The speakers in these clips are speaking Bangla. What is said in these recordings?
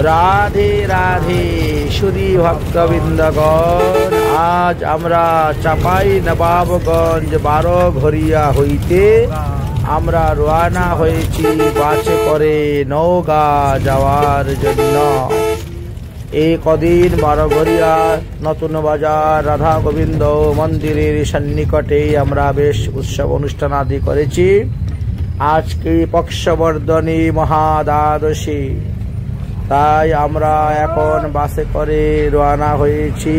রাধে রাধে সুধী ভক্তবৃন্দগণ, আজ আমরা চাপাই নবাবগঞ্জ 12 ঘরিয়া হইতে আমরা রওনা হয়েছি বাসে করে নওগাঁ যাওয়ার জন্য। এই কদিন 12 ঘরিয়া নতুন বাজার রাধা গোবিন্দ মন্দিরের সন্নিকটে আমরা বেশ উৎসব অনুষ্ঠান আদি করেছি। আজকে পক্ষবর্ধনী মহাদ্বাদশী, তাই আমরা এখন বাসে করে রওনা হয়েছি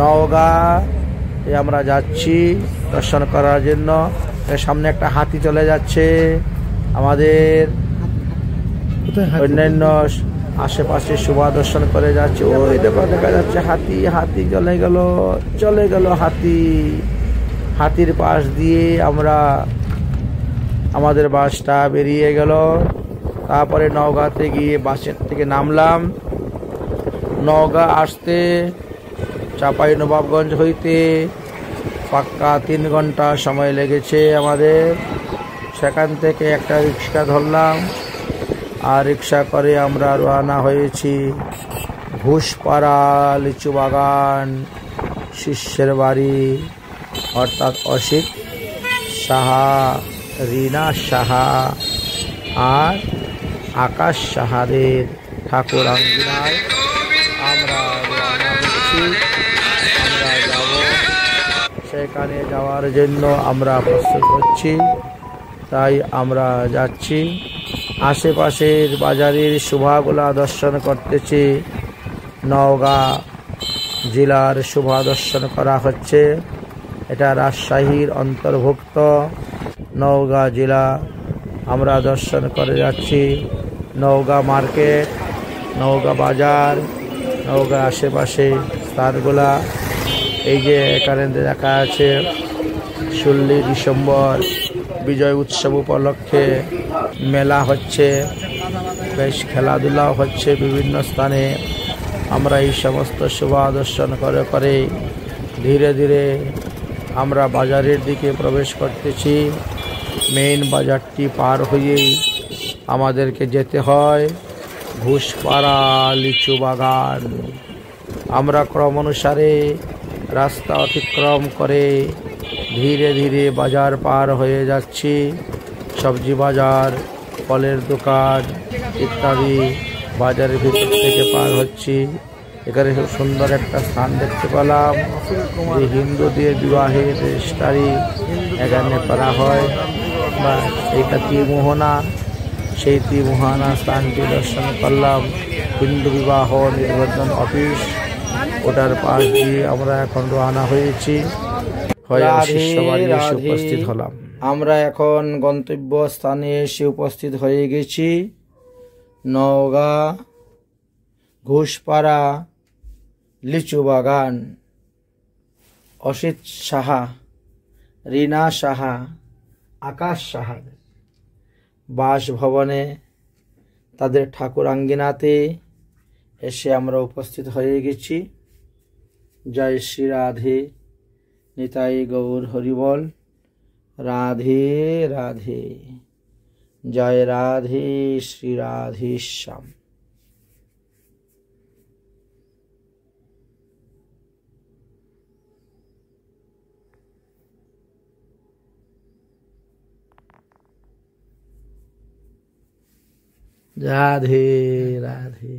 নওগাঁ আমরা যাচ্ছি দর্শন করার জন্য। সামনে একটা হাতি চলে যাচ্ছে, আমাদের অন্যান্য আশেপাশে শোভা দর্শন করে যাচ্ছে। ওই দেখা যাচ্ছে হাতি চলে গেল হাতির পাশ দিয়ে আমাদের বাসটা বেরিয়ে গেল। তারপরে নওগাঁতে গিয়ে বাসের থেকে নামলাম। নওগাঁ আসতে চাঁপাইনবাবগঞ্জ হইতে পাক্কা 3 ঘন্টা সময় লেগেছে আমাদের। সেখান থেকে একটা রিক্সা ধরলাম, আর রিক্সা করে আমরা রওনা হয়েছি ঘুষপাড়া লিচু বাগান শিষ্যের বাড়ি, অর্থাৎ অসিত সাহা, রিনা সাহা আর আকাশ সাহাদের ঠাকুর আঙ্গিনায় আমরা রওনা হচ্ছি। আমরা যাব, সেখানে যাওয়ার জন্য আমরা প্রস্তুত হচ্ছি, তাই আমরা যাচ্ছি। আশেপাশের বাজারের শোভাগুলা দর্শন করতেছি। নওগাঁ জেলার শোভা দর্শন করা হচ্ছে। এটা রাজশাহীর অন্তর্ভুক্ত নওগাঁ জেলা আমরা দর্শন করে যাচ্ছি। নওগাঁ মার্কেট, নওগাঁ বাজার, নওগাঁ আশেপাশে স্থানগুলা এই যে এখানে দেখা আছে। 16 ডিসেম্বর বিজয় উৎসব উপলক্ষে মেলা হচ্ছে, বেশ খেলাধুলাও হচ্ছে বিভিন্ন স্থানে। আমরা এই সমস্ত শোভা দর্শন করে ধীরে ধীরে আমরা বাজারের দিকে প্রবেশ করতেছি। মেইন বাজারটি পার হয়েই আমাদেরকে যেতে হয় ঘুষপাড়া লিচু বাগান। আমরা ক্রম অনুসারে রাস্তা অতিক্রম করে ধীরে ধীরে বাজার পার হয়ে যাচ্ছি। সবজি বাজার, ফলের দোকান ইত্যাদি বাজারের ভিতর থেকে পার হচ্ছি। এখানে খুব সুন্দর একটা স্থান দেখতে পেলাম, যে হিন্দুদের বিবাহের রেজিস্ট্রি এখানে করা হয়, বা এটা ত্রিমোহনা, সেই ত্রিমোহনা স্থানটি দর্শন করলাম। হিন্দু বিবাহ নিবন্ধন অফিস, ওটার পাশ দিয়ে আমরা এখন রওনা হয়েছি, উপস্থিত হলাম। আমরা এখন গন্তব্য স্থানে এসে উপস্থিত হয়ে গেছি। নওগাঁ ঘুষপাড়া লিচু বাগান, অসিত সাহা, রিনা সাহা, আকাশ সাহা বাসভবনে, তাদের ঠাকুর আঙ্গিনাতে এসে আমরা উপস্থিত হয়ে গেছি। জয় শ্রী রাধে, নিতাই গৌর হরিবল। রাধে রাধে, জয় রাধে শ্রী রাধে শ্যাম। রাধে রাধে।